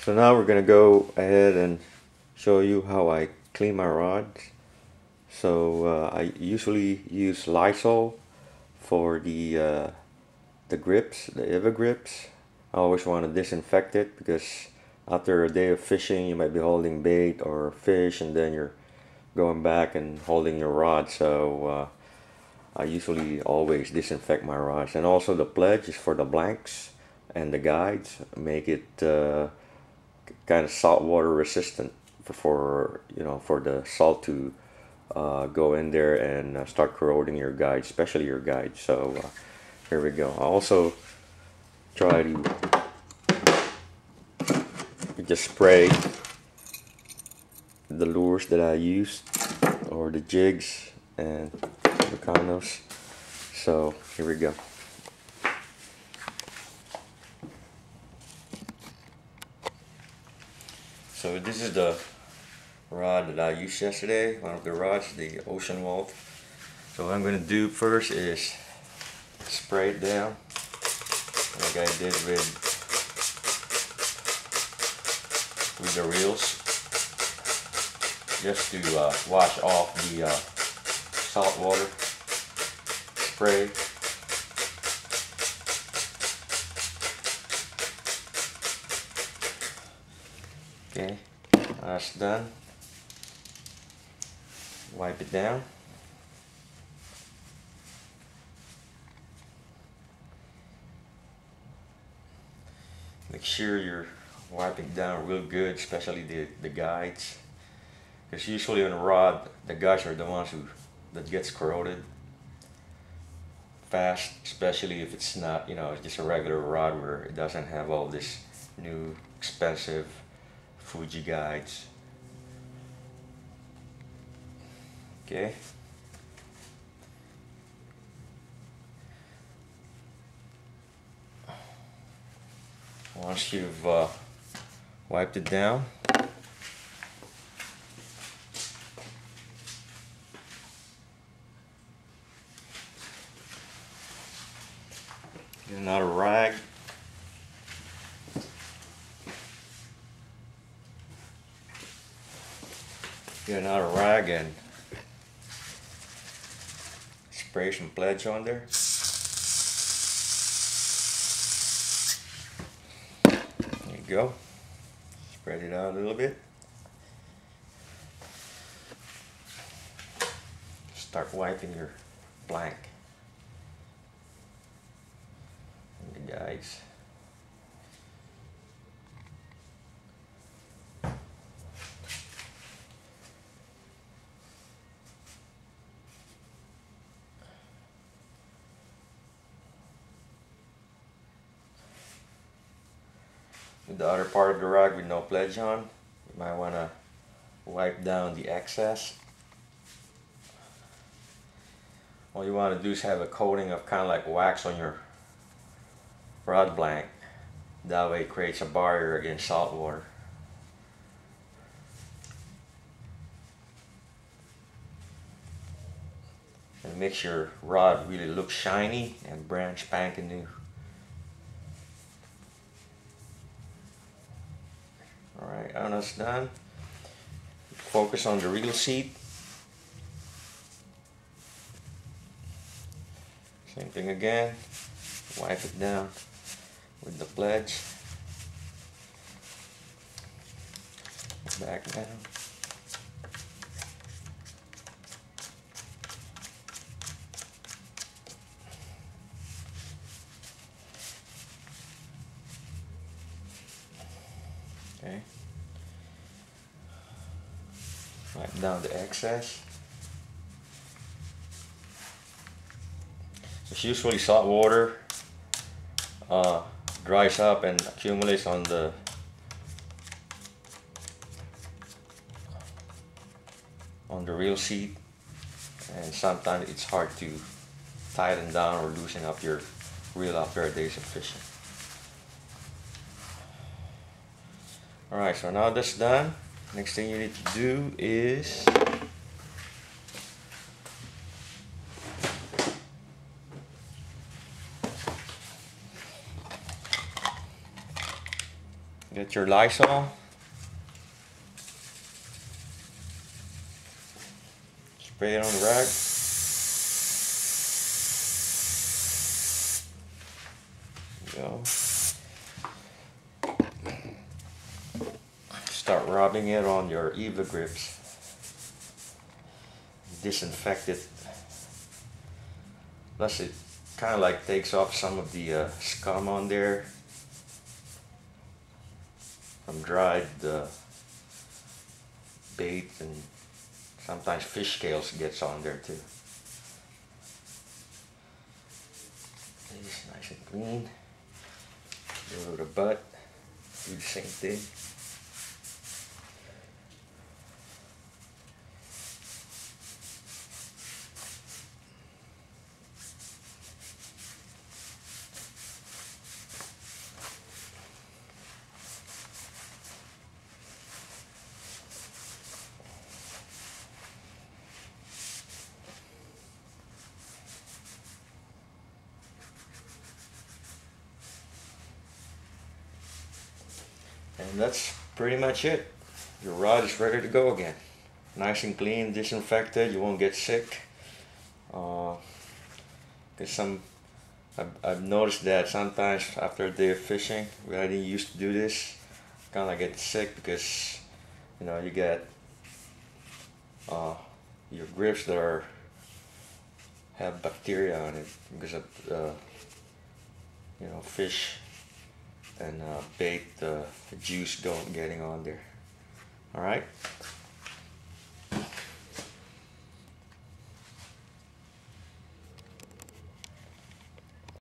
So now we're gonna go ahead and show you how I clean my rods. So I usually use Lysol for the grips, the EVA grips. I always want to disinfect it because after a day of fishing you might be holding bait or fish and then you're going back and holding your rod. So I usually always disinfect my rods. And also the pledge is for the blanks and the guides, make it kind of saltwater resistant for for the salt to go in there and start corroding your guides, especially your guides. So here we go. I also try to just spray the lures that I use or the jigs and the condos. So here we go. So this is the rod that I used yesterday, one of the rods, the Ocean Wolf. So what I'm going to do first is spray it down like I did with the reels, just to wash off the salt water spray. Okay, that's done. Wipe it down. Make sure you're wiping down real good, especially the guides, because usually on a rod the guides are the ones that gets corroded fast, especially if it's not, just a regular rod where it doesn't have all this new expensive Fuji guides. Okay. Once you've wiped it down, get another rag. Get another rag and spray some pledge on there. There you go. Spread it out a little bit. Start wiping your blank and the guides. With the other part of the rag with no pledge on, you might want to wipe down the excess. All you want to do is have a coating of kind of like wax on your rod blank. That way it creates a barrier against salt water. And it makes your rod really look shiny and brand spanking new. Alright, now that's done. Focus on the reel seat. Same thing again. Wipe it down with the pledge. Back down. Okay. Wipe down the excess. It's usually salt water dries up and accumulates on the reel seat, and sometimes it's hard to tighten down or loosen up your reel after days of fishing. Alright, so now that's done. Next thing you need to do is Get your Lysol. Spray it on the rag. There you go. Start rubbing it on your EVA grips. Disinfect it. Plus it kind of like takes off some of the scum on there from dried bait, and sometimes fish scales gets on there too. It's nice and clean. Go to the butt, do the same thing. And that's pretty much it. Your rod is ready to go again. Nice and clean, disinfected, you won't get sick. Cause I've noticed that sometimes after a day of fishing, when I didn't used to do this, kind of get sick because, you know, you get your grips that have bacteria on it because of you know, fish and bait juice getting on there. All right.